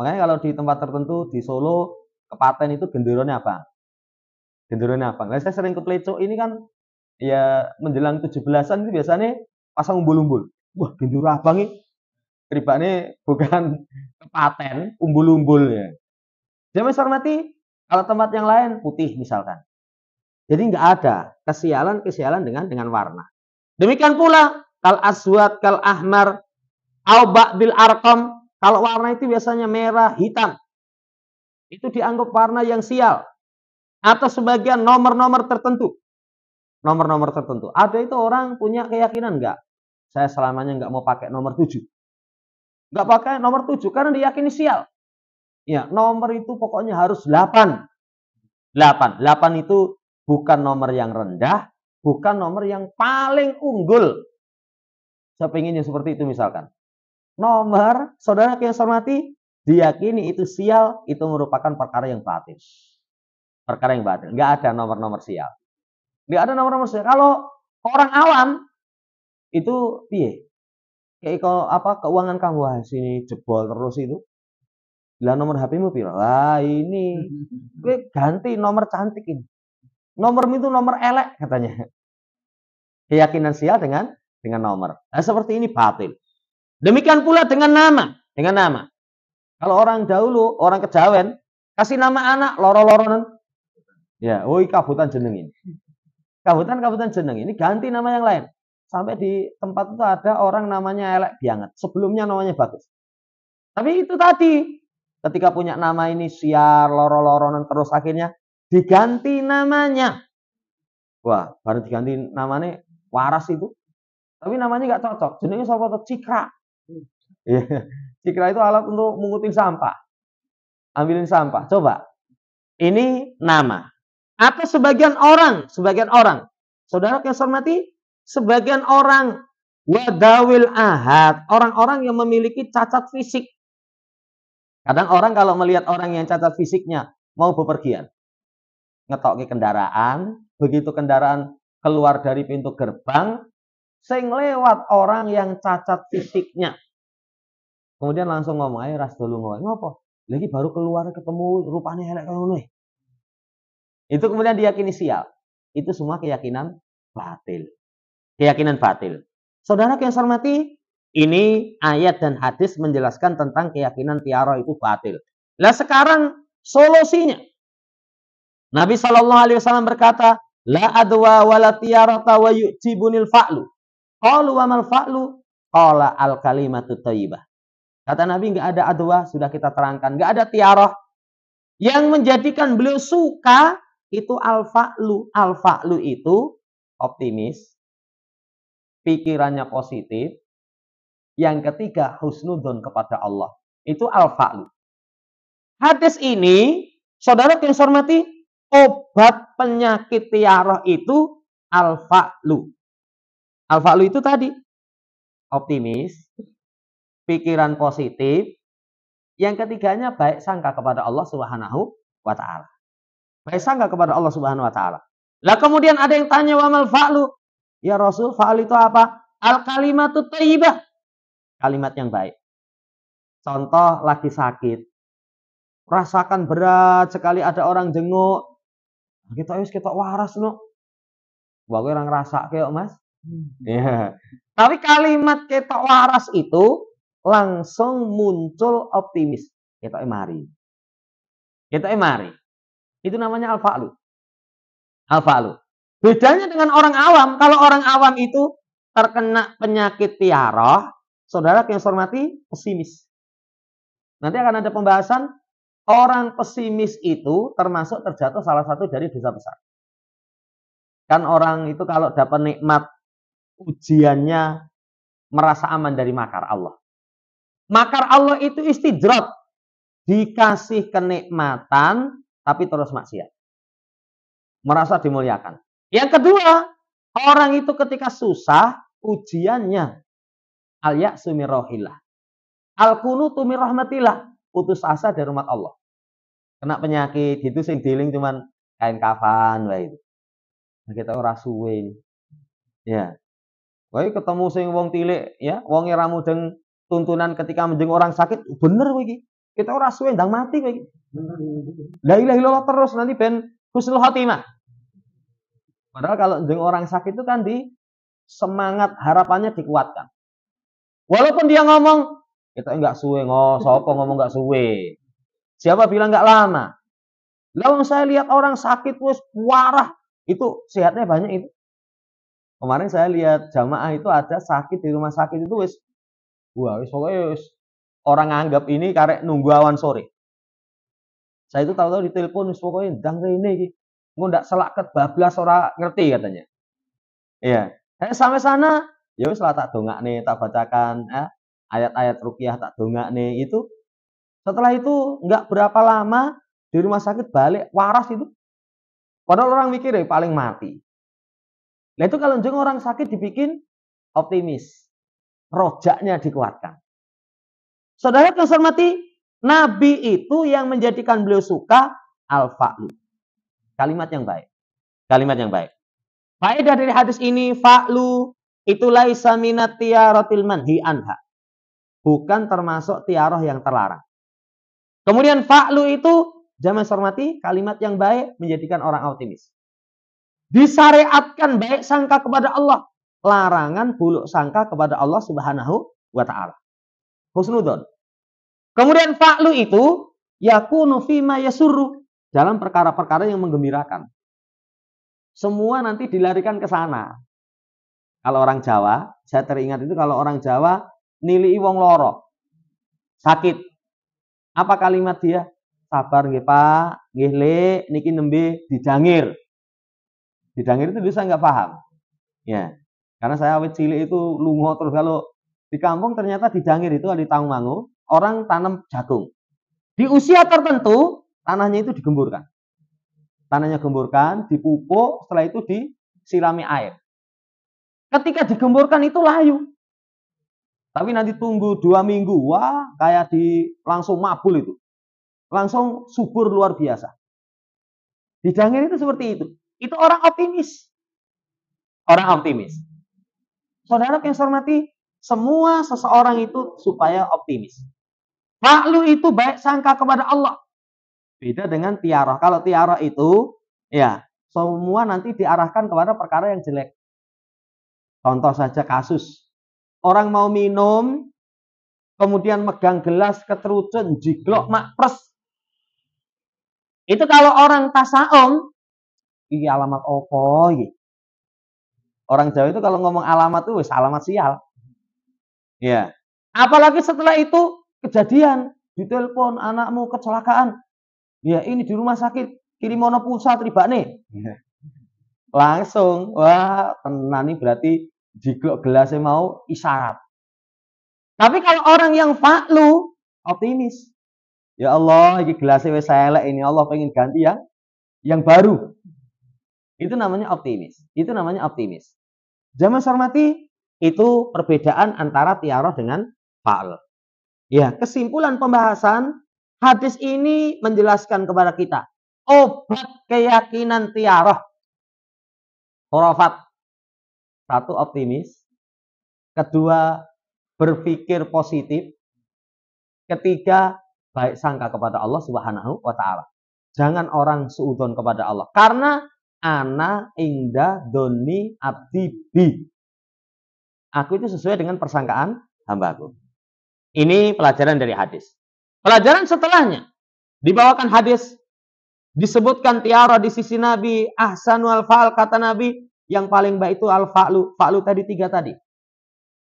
makanya kalau di tempat tertentu di Solo, Kepaten itu genderunya apa? Genderunya apa? Nah, saya sering ke Pleco ini kan, ya menjelang 17-an itu biasanya pasang umbul-umbul. Wah, gendero abang nih. Ribanya bukan Kepaten, umbul-umbul ya. Jangan hormati, kalau tempat yang lain putih misalkan. Jadi nggak ada kesialan dengan warna. Demikian pula kal aswad, kal ahmar, au ba'dil arqam. Kalau warna itu biasanya merah, hitam. Itu dianggap warna yang sial. Atau sebagian nomor-nomor tertentu. Nomor-nomor tertentu. Ada itu orang punya keyakinan enggak? Saya selamanya enggak mau pakai nomor 7. Enggak pakai nomor 7 karena diyakini sial. Ya, nomor itu pokoknya harus 8. 8 itu bukan nomor yang rendah, bukan nomor yang paling unggul. Saya pengennya seperti itu misalkan. Nomor, saudara yang saya hormati, diyakini itu sial, itu merupakan perkara yang batil. Perkara yang batil. Enggak ada nomor-nomor sial. Enggak ada nomor-nomor sial. Kalau orang awam, itu piye? Kayak keuangan kamu, wah sini jebol terus itu. Lah nomor HP-mu piro? Lah ini. Gue ganti nomor cantik ini. Nomormu itu nomor elek katanya. Keyakinan sial dengan nomor. Nah, seperti ini batil. Demikian pula dengan nama. Kalau orang dahulu, orang kejawen, kasih nama anak loro-loronan. Ya, kabutan jeneng ini. Kabutan jeneng ini ganti nama yang lain. Sampai di tempat itu ada orang namanya elek banget. Sebelumnya namanya bagus. Tapi itu tadi, ketika punya nama ini siar, loro-loronan terus akhirnya diganti namanya. Wah, baru diganti namanya waras itu. Tapi namanya nggak cocok. Jenengnya siapa tuh? Cikra. Cikra itu alat untuk mengutin sampah. Ambilin sampah. Coba. Ini nama. Atau sebagian orang. Saudara yang saya hormati, sebagian orang wadawil ahad, orang-orang yang memiliki cacat fisik. Kadang orang kalau melihat orang yang cacat fisiknya mau bepergian, ngetok ke kendaraan, begitu kendaraan keluar dari pintu gerbang, sing lewat orang yang cacat fisiknya. Kemudian langsung ngomong, ayo ras dulu ngomong, ngopo? Lagi baru keluar ketemu rupanya elek kaya ngono. Itu kemudian diyakini sial. Itu semua keyakinan batil. Keyakinan batil. Saudara yang saya hormati, ini ayat dan hadis menjelaskan tentang keyakinan tiara itu batil. Lah sekarang solusinya. Nabi SAW berkata, la adwa wala tiarata wa yu'jibunil fa'lu. Qalu wa mal fa'lu? Qala al kalimatu thayyibah. Kata Nabi, enggak ada adwa, sudah kita terangkan, enggak ada tiarah. Yang menjadikan beliau suka itu al-fa'lu. Al-fa'lu itu optimis, pikirannya positif. Yang ketiga, husnudzon kepada Allah. Itu al-fa'lu. Hadis ini, saudara yang saya hormati, obat penyakit tiarah itu al-fa'lu. Al-fa'lu itu tadi, optimis, pikiran positif. Yang ketiganya, baik sangka kepada Allah Subhanahu wa ta'ala. Baik sangka kepada Allah Subhanahu wa ta'ala. Lah kemudian ada yang tanya, wa mal fa'lu? Ya Rasul, fa'al itu apa? Al-kalimatu thayyibah. Kalimat yang baik. Contoh lagi sakit. Rasakan berat sekali ada orang jenguk. Kita waras no. Wah, orang rasa kayak Mas. Ya. Tapi kalimat kita waras itu langsung muncul optimis. Kita mari. Itu namanya al-fa'lu. Al-fa'lu. Bedanya dengan orang awam. Kalau orang awam itu terkena penyakit tiarah, saudara yang saya hormati, pesimis. Nanti akan ada pembahasan, orang pesimis itu termasuk terjatuh salah satu dari dosa besar. Kan orang itu kalau dapat nikmat, ujiannya merasa aman dari makar Allah. Makar Allah itu istidrat. Dikasih kenikmatan, tapi terus maksiat. Merasa dimuliakan. Yang kedua, orang itu ketika susah, ujiannya al-ya'su min rahillah. Al-kunutu min rahmatillah. Putus asa dari rahmat Allah. Kena penyakit, itu sing dealing cuman kain kafan wae itu. Nah, kita ora suwe. Ya. Wae ketemu sing wong tilik ya, wong ora mudeng tuntunan ketika menjeng orang sakit, bener kowe iki. Kita ora suwe ndang mati kowe iki. La ilaha illallah terus nanti ben husnul khotimah. Padahal kalau menjeng orang sakit itu kan di semangat harapannya dikuatkan. Walaupun dia ngomong kita enggak suwe, sapa ngomong enggak suwe. Siapa bilang enggak lama? Lalu saya lihat orang sakit wis warah, itu sehatnya banyak itu. Kemarin saya lihat jamaah itu ada sakit di rumah sakit itu wis pokoknya orang anggap ini karek nunggu awan sore. Saya itu tahu-tahu ditelepon wis pokoknya ndang rene iki. Engko ndak selaket bablas ora ngerti katanya. Iya. Sampai sana ya wis lah tak dongakne, tak bacakan ayat-ayat ruqyah tak dongakne itu. Setelah itu enggak berapa lama di rumah sakit balik waras itu. Padahal orang mikir paling mati. Nah itu kalau jeng orang sakit dibikin optimis. Rojaknya dikuatkan. Saudara yang saya hormati, Nabi itu yang menjadikan beliau suka al-fa'lu. Kalimat yang baik. Kalimat yang baik. Faedah dari hadis ini, fa'lu itu laisa minat tiaratil manhi anha. Bukan termasuk tiarah yang terlarang. Kemudian fa'lu itu, jangan hormati, kalimat yang baik menjadikan orang optimis. Disyariatkan baik sangka kepada Allah. Larangan buruk sangka kepada Allah Subhanahu wa ta'ala. Husnudzon. Kemudian fa'lu itu yakunu fima yasurru, dalam perkara-perkara yang menggembirakan. Semua nanti dilarikan ke sana. Kalau orang Jawa, saya teringat itu kalau orang Jawa nilai wong loro. Sakit. Apa kalimat dia? Sabar nggih Pak, nggih Le, niki nembe didangir. Didangir itu bisa nggak paham. Ya. Karena saya awet cilik itu lungo terus kalau di kampung ternyata didangir itu di Tawangmangu orang tanam jagung. Di usia tertentu, tanahnya itu digemburkan. Tanahnya gemburkan, dipupuk, setelah itu disirami air. Ketika digemburkan itu layu. Tapi nanti tunggu 2 minggu, wah kayak langsung mabul itu. Langsung subur luar biasa. Didangin itu seperti itu. Itu orang optimis. Orang optimis. Saudara yang saya hormati, semua seseorang itu supaya optimis. Fa'lu itu baik sangka kepada Allah. Beda dengan tiarah. Kalau tiarah itu, ya, semua nanti diarahkan kepada perkara yang jelek. Contoh saja kasus. Orang mau minum, kemudian megang gelas keterucun, jiglok, makpres. Itu kalau orang tasaum, ini alamat opo iki. Orang Jawa itu kalau ngomong alamat itu wis alamat sial. Ya. Apalagi setelah itu kejadian, ditelepon anakmu kecelakaan. Ya, ini di rumah sakit, kirimono pulsa tribane. Ya. Langsung, wah, tenan nih berarti jiglok gelasnya mau isyarat. Tapi kalau orang yang fa'lu, optimis. Ya Allah, ini gelasnya wis elek ini, Allah pengen ganti ya yang baru. Itu namanya optimis. Itu namanya optimis. Jamaah hormati, itu perbedaan antara tiarah dengan fa'al. Ya, kesimpulan pembahasan, hadis ini menjelaskan kepada kita obat keyakinan tiarah. Khurafat. Satu, optimis. Kedua, berpikir positif. Ketiga, baik sangka kepada Allah Subhanahu wa taala. Jangan orang suudzon kepada Allah. Karena ana inda doni abdi bi. Aku itu sesuai dengan persangkaan hambaku. Ini pelajaran dari hadis. Pelajaran setelahnya, dibawakan hadis, disebutkan tiara di sisi Nabi, ahsanu al-fa'al, kata Nabi, yang paling baik itu al-fa'lu. Fa'lu tadi 3 tadi.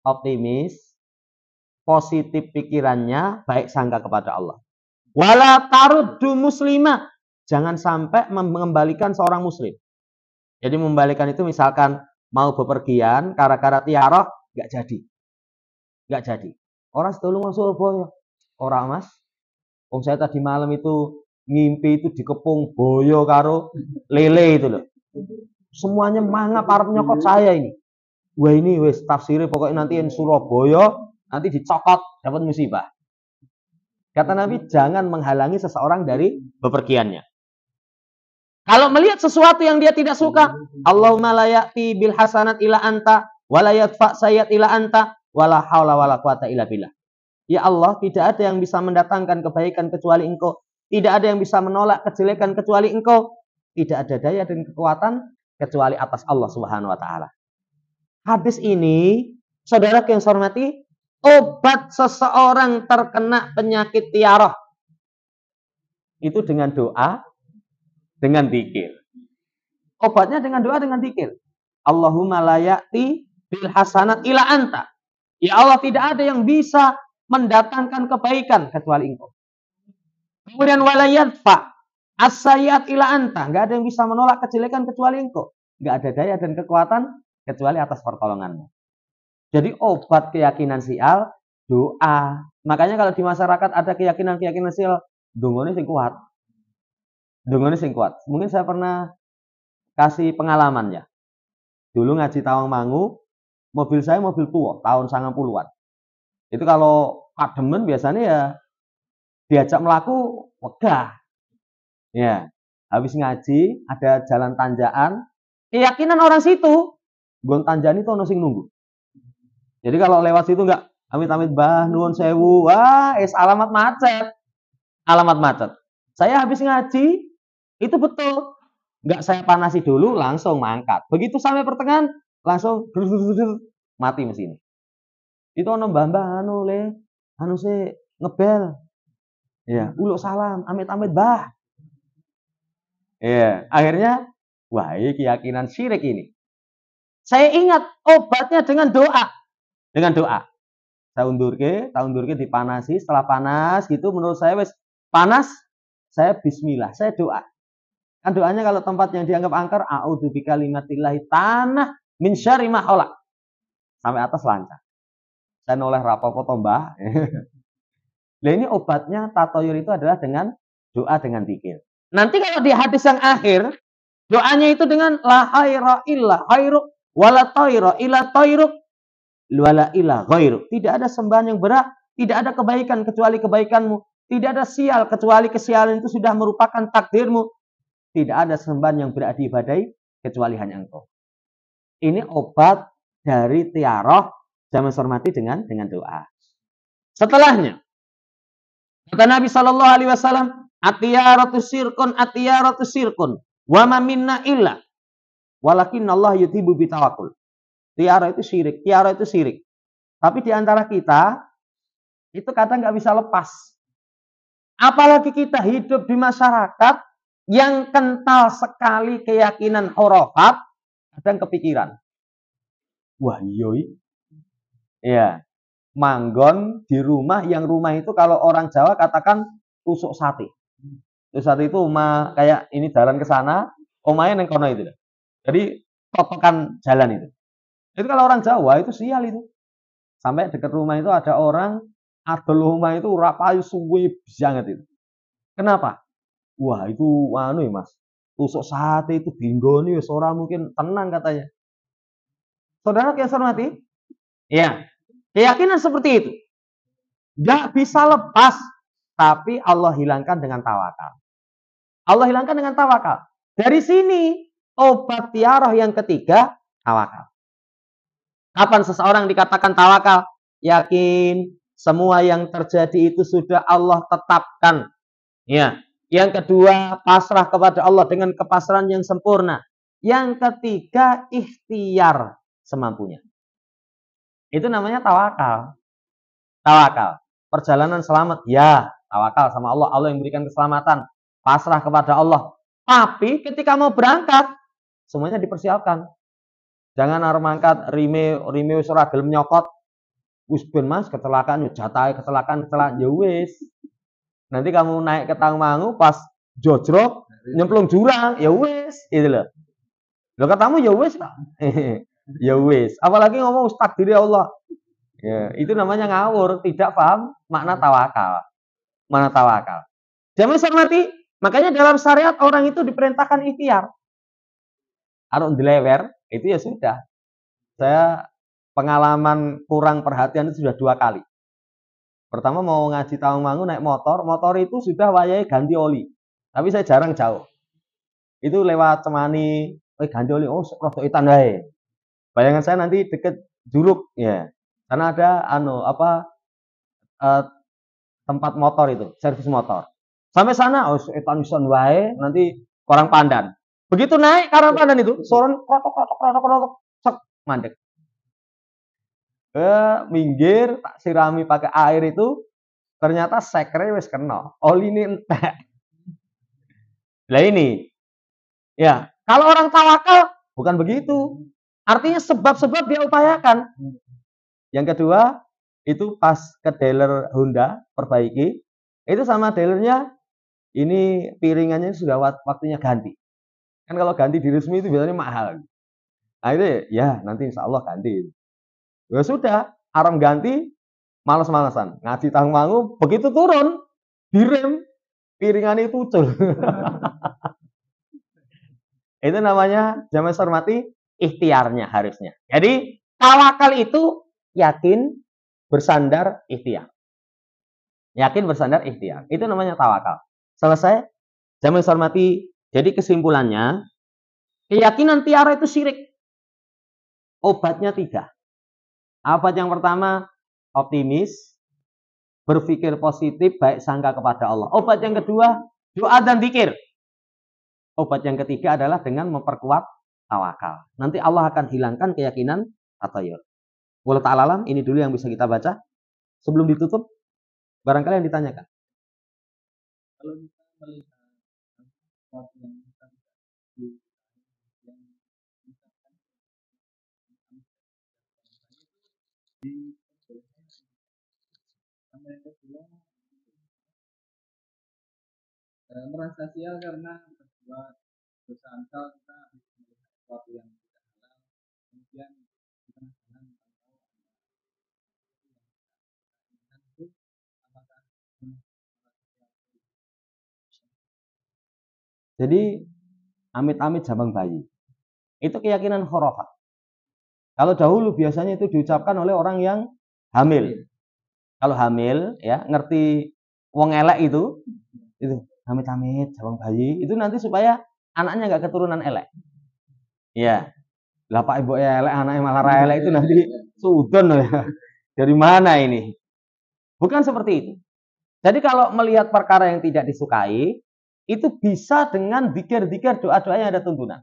Optimis, positif pikirannya, baik sangka kepada Allah. Wala taruddu muslimah. Jangan sampai mengembalikan seorang muslim. Jadi membalikan itu misalkan mau bepergian, gara-gara tiarah, nggak jadi. Nggak jadi. Orang sedulur Surabaya. Orang mas. Saya tadi malam itu ngimpi itu dikepung boyo karo lele itu loh. Semuanya mangap arep nyokot saya ini. Wah ini wes tafsirnya pokoknya nanti yang Surabaya nanti dicokot dapat musibah. Kata Nabi, jangan menghalangi seseorang dari bepergiannya. Kalau melihat sesuatu yang dia tidak suka, Allahumma la ya'ti bil hasanat ila anta, wa la yadfa sayyat ila anta, wa la haula wa la quwata illa billah. Ya Allah, tidak ada yang bisa mendatangkan kebaikan kecuali Engkau. Tidak ada yang bisa menolak kejelekan kecuali Engkau. Tidak ada daya dan kekuatan kecuali atas Allah Subhanahu wa taala. Hadis ini, saudara yang saya hormati, obat seseorang terkena penyakit tiarah. Itu dengan doa, dengan zikir. Obatnya dengan doa, dengan zikir. Allahumma la ya'ti bil hasanat ila anta. Ya Allah, tidak ada yang bisa mendatangkan kebaikan kecuali Engkau. Kemudian wala yadfa as-sayyi'at ila anta. Enggak ada yang bisa menolak kejelekan kecuali Engkau. Enggak ada daya dan kekuatan kecuali atas pertolonganmu. Jadi obat keyakinan sial, doa. Makanya kalau di masyarakat ada keyakinan-keyakinan sial, dungane sing kuat. Dungane sing kuat. Mungkin saya pernah kasih pengalaman ya. Dulu ngaji Tawangmangu, mobil saya mobil tua, tahun 90-an. Itu kalau kademen biasanya ya diajak melaku wegah. Ya, habis ngaji ada jalan tanjakan, keyakinan orang situ, gon tanjakan itu ono sing nunggu. Jadi kalau lewat situ enggak amit-amit Mbah nuwun sewu, wah alamat macet. Alamat macet. Saya habis ngaji, itu betul. Enggak saya panasi dulu, langsung mangkat. Begitu sampai pertengahan, langsung mati mesin. Itu ono mbah-mbah anu se ngebel. Ya, uluk salam, amit-amit Mbah. Ya, akhirnya wah, ini keyakinan syirik ini. Saya ingat obatnya dengan doa. Dengan doa. Saya undurke dipanasi, setelah panas gitu menurut saya wes panas, saya bismillah, saya doa. Kan doanya kalau tempat yang dianggap angker, a'udzu bikalimatillahi tanah min syarri ma khalaq. Sampai atas lancar. Saya noleh rapopo to Mbah. Nah ini obatnya tatoyur itu adalah dengan doa dengan zikir. Nanti kalau di hadis yang akhir, doanya itu dengan la khaira illa khairuk wala tayra illa tayruk wala illa ghairuk. Tidak ada sembahan yang berat, tidak ada kebaikan kecuali kebaikanmu, tidak ada sial kecuali kesialan itu sudah merupakan takdirmu. Tidak ada sembahan yang berat diibadahi kecuali hanya engkau. Ini obat dari tiaroh jaman hormati dengan doa. Setelahnya, kata Nabi Shallallahu Alaihi Wasallam, atiyaratu sirkun, wa ma minna illa, walakin Allah yutibu bitawakul. Tiara itu syirik, Tapi di antara kita itu kadang nggak bisa lepas. Apalagi kita hidup di masyarakat yang kental sekali keyakinan hurafat, kadang kepikiran. Wah yoi, ya manggon di rumah yang rumah itu kalau orang Jawa katakan tusuk sate. Tusuk sate itu rumah kayak ini jalan ke sana, omahnya neng kono itu. Jadi totokan jalan itu. Itu kalau orang Jawa itu sial itu. Sampai dekat rumah itu ada orang adol rumah itu rapayu suwe banget itu. Kenapa? Wah itu anu ya mas, tusuk sate itu binggoni wis ora mungkin tenang katanya. Saudara yang saya hormati, ya keyakinan seperti itu nggak bisa lepas, tapi Allah hilangkan dengan tawakal. Allah hilangkan dengan tawakal. Dari sini obat tiarah yang ketiga tawakal. Kapan seseorang dikatakan tawakal? Yakin semua yang terjadi itu sudah Allah tetapkan. Ya. Yang kedua, pasrah kepada Allah dengan kepasrahan yang sempurna. Yang ketiga, ikhtiar semampunya. Itu namanya tawakal. Tawakal. Perjalanan selamat, ya, tawakal sama Allah. Allah yang berikan keselamatan. Pasrah kepada Allah. Tapi ketika mau berangkat, semuanya dipersiapkan. Jangan arep mangkat rime wis ora gelem nyokot. Wis ben Mas kecelakaan jatahe kecelakaan ya wis. Nanti kamu naik ke Tangmangu pas jojrok nyemplung jurang ya wis itu loh. Lo katamu ya wis tak? Ya wis. Apalagi ngomong takdir Allah. Ya, itu namanya ngawur, tidak paham makna tawakal. Mana tawakal. Jangan hormati, makanya dalam syariat orang itu diperintahkan ikhtiar. Arun dilewer, itu ya sudah. Saya pengalaman kurang perhatian itu sudah 2 kali. Pertama mau ngaji Tawangmangu naik motor itu sudah wayai ganti oli. Tapi saya jarang jauh. Itu lewat Cemani, ganti oli, oh rada etan wae. Bayangan saya nanti deket Juruk ya. Karena ada tempat motor itu, servis motor. Sampai sana, oh etan ison wae, nanti orang Pandan. Begitu naik ke orang Pandan itu, soron krotok, cek mandek. Minggir, tak sirami pakai air itu, ternyata sekre wis kena, oli ini entek. Lah ini, ya kalau orang tawakal bukan begitu. Artinya sebab-sebab dia upayakan. Yang kedua, itu pas ke dealer Honda, perbaiki, itu sama dealernya, ini piringannya sudah waktunya ganti. Kan kalau ganti di resmi itu biasanya mahal. Nah itu ya nanti insya Allah ganti. Ya sudah, aram ganti, males-malesan. Ngaji Tangmangu, begitu turun, direm, piringannya itu ucul. Itu namanya jamaah hormati ikhtiarnya harusnya. Jadi tawakal itu yakin bersandar ikhtiar. Yakin bersandar ikhtiar. Itu namanya tawakal. Selesai? Jamaah hormati. Jadi kesimpulannya, keyakinan tiara itu syirik. Obatnya 3. Obat yang pertama, optimis, berpikir positif, baik sangka kepada Allah. Obat yang kedua, doa dan zikir. Obat yang ketiga adalah dengan memperkuat tawakal. Nanti Allah akan hilangkan keyakinan tatayur. Wallahu ta'ala alam, ini dulu yang bisa kita baca. Sebelum ditutup, barangkali yang ditanyakan. Kalau kita melihat sesuatu yang kita mereka bilang merasa sial karena berbuat dosa angkal kita melihat sesuatu yang tidak halal kemudian di tengah jalan tahu itu apakah Jadi amit-amit jabang bayi. Itu keyakinan khurafat. Kalau dahulu biasanya itu diucapkan oleh orang yang hamil. Kalau hamil ya ngerti wong elek itu amit-amit jabang bayi itu nanti supaya anaknya nggak keturunan elek. Ya, lah pak ibu elek anaknya malah elek itu nanti sudon ya. Dari mana ini? Bukan seperti itu. Jadi kalau melihat perkara yang tidak disukai, itu bisa dengan zikir-zikir doa-doa yang ada tuntunan.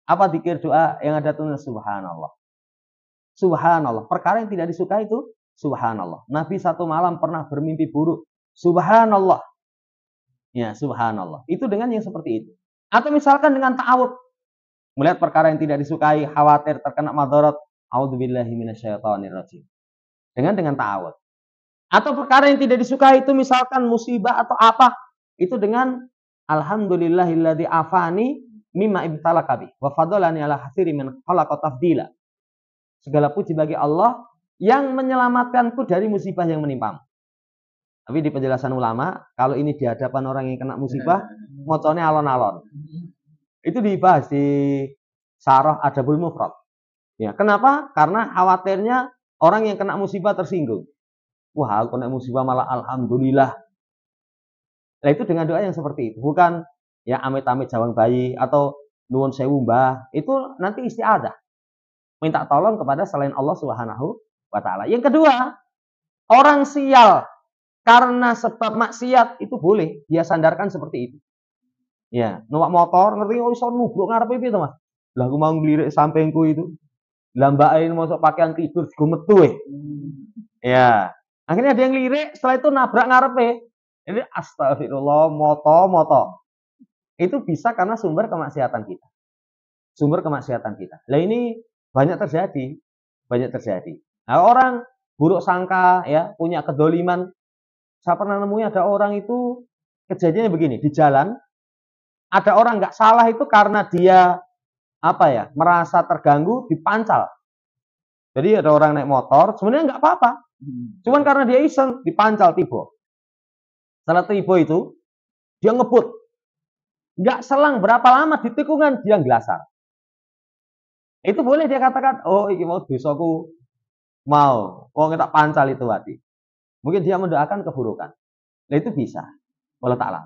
Apa zikir doa yang ada tuntunan? Subhanallah. Subhanallah. Perkara yang tidak disukai itu subhanallah. Nabi satu malam pernah bermimpi buruk. Subhanallah. Ya, subhanallah. Itu dengan yang seperti itu. Atau misalkan dengan ta'awud. Melihat perkara yang tidak disukai, khawatir terkena madarat. A'udzubillahi minasyaitonirrajim. Dengan ta'awud. Atau perkara yang tidak disukai itu misalkan musibah atau apa, itu dengan alhamdulillahilladzi afani mimma ibtalaka bi wa fadhalani ala hatsiri min khalaqa tafdila. Segala puji bagi Allah yang menyelamatkanku dari musibah yang menimpamu. Tapi di penjelasan ulama, kalau ini di hadapan orang yang kena musibah, mocone alon-alon. Itu dibahas di Syarah Adabul Mufrad. Ya, kenapa? Karena khawatirnya orang yang kena musibah tersinggung. Wah, aku kena musibah malah alhamdulillah. Nah, itu dengan doa yang seperti itu. Bukan ya amit-amit jawang bayi atau nuwun sewu mbah. Itu nanti isti'adah. Minta tolong kepada selain Allah Subhanahu wa taala. Yang kedua, orang sial karena sebab maksiat itu boleh dia sandarkan seperti itu. Ya, numpak motor ngerti iso nubruk ngarepe piye to, Mas? Lah aku mau nglirik sampingku itu. Lah mbake mosok pakaian tidur digo metu ya. Akhirnya dia ngelirik, setelah itu nabrak ngarepe. Ini astagfirullah, moto. Itu bisa karena sumber kemaksiatan kita. Sumber kemaksiatan kita. Nah ini banyak terjadi. Nah orang buruk sangka ya, punya kedoliman. Saya pernah nemuin ada orang itu kejadiannya begini, di jalan ada orang nggak salah itu karena dia merasa terganggu dipancal. Jadi ada orang naik motor, sebenarnya nggak apa-apa. Cuman karena dia iseng, dipancal tiba. Setelah tiba itu, dia ngebut. Nggak selang berapa lama di tikungan, dia gelasar. Itu boleh dia katakan, oh ini mau dosaku mau. Oh kita pancal itu hati. Mungkin dia mendoakan keburukan. Nah itu bisa. Allah Ta'ala.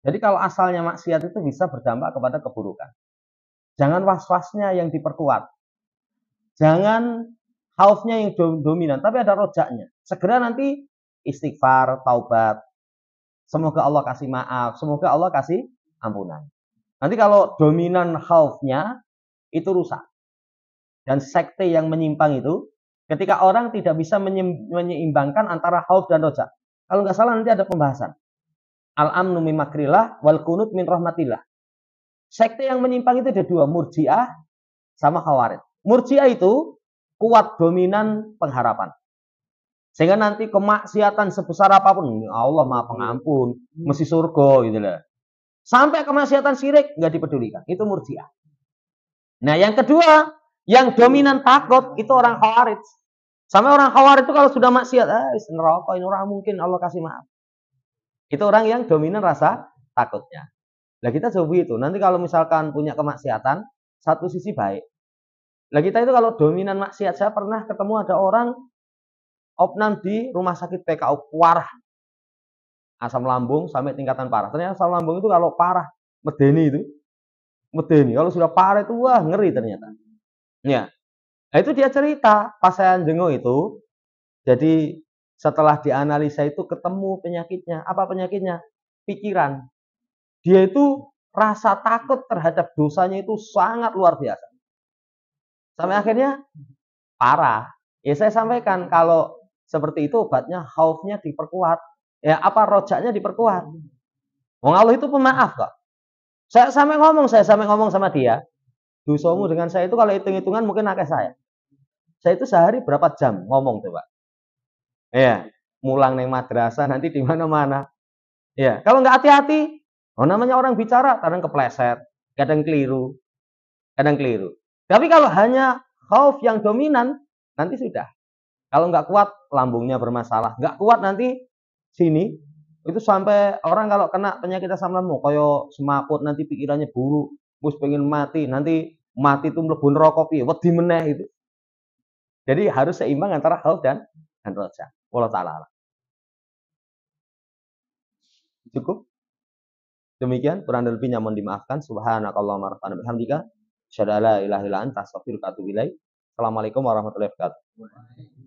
Jadi kalau asalnya maksiat itu bisa berdampak kepada keburukan. Jangan was-wasnya yang diperkuat. Jangan khaufnya yang dominan, tapi ada rojaknya. Segera nanti istighfar, taubat. Semoga Allah kasih maaf, semoga Allah kasih ampunan. Nanti kalau dominan khaufnya itu rusak. Dan sekte yang menyimpang itu, ketika orang tidak bisa menyeimbangkan antara khauf dan rojak. Kalau nggak salah nanti ada pembahasan. Al-amnu min makrillah wal kunut min rahmatillah. Sekte yang menyimpang itu ada dua, Murji'ah sama Khawarij. Murji'ah itu kuat dominan pengharapan. Sehingga nanti kemaksiatan sebesar apapun, Allah Maha Pengampun, mesti surga gitu lah. Sampai kemaksiatan syirik nggak dipedulikan. Itu Murji'ah. Nah, yang kedua, yang dominan takut itu orang Khawarij. Sama orang Khawarij itu kalau sudah maksiat, neraka ini orang mungkin Allah kasih maaf. Itu orang yang dominan rasa takutnya. Nah kita coba itu. Nanti kalau misalkan punya kemaksiatan, satu sisi baik. Nah kita itu kalau dominan maksiat, saya pernah ketemu ada orang opnam di rumah sakit PKU parah. Asam lambung sampai tingkatan parah. Ternyata asam lambung itu kalau parah, medeni itu. Medeni. Kalau sudah parah itu, wah ngeri ternyata. Ya. Nah itu dia cerita, pas saya jenguk itu, jadi setelah dianalisa itu ketemu penyakitnya. Apa penyakitnya? Pikiran. Dia itu rasa takut terhadap dosanya itu sangat luar biasa. Sampai akhirnya parah. Ya saya sampaikan kalau seperti itu obatnya khaufnya diperkuat. Ya apa rojaknya diperkuat. Wong Allah itu pemaaf kok. Saya sampai ngomong sama dia. Dosamu dengan saya itu kalau hitung-hitungan mungkin akeh saya. Saya itu sehari berapa jam ngomong coba? Ya, mulang neng madrasah nanti di mana-mana. Ya, kalau nggak hati-hati, oh namanya orang bicara kadang kepleset, kadang keliru, kadang keliru. Tapi kalau hanya khauf yang dominan, nanti sudah. Kalau nggak kuat, lambungnya bermasalah. Nggak kuat nanti sini, itu sampai orang kalau kena penyakit asam lambung, kayak semaput nanti pikirannya buruk, terus pengen mati, nanti mati itu mlebu neraka piye, wedi meneh itu. Jadi harus seimbang antara khauf dan roja. Wallahu taala. Cukup? Demikian, kurang dan lebihnya mohon dimaafkan. Subhanakallahumma rabbana bihamdika, asyhadu an la ilaha illa anta, astaghfiruka wa atubu ilaik. Assalamualaikum warahmatullahi wabarakatuh.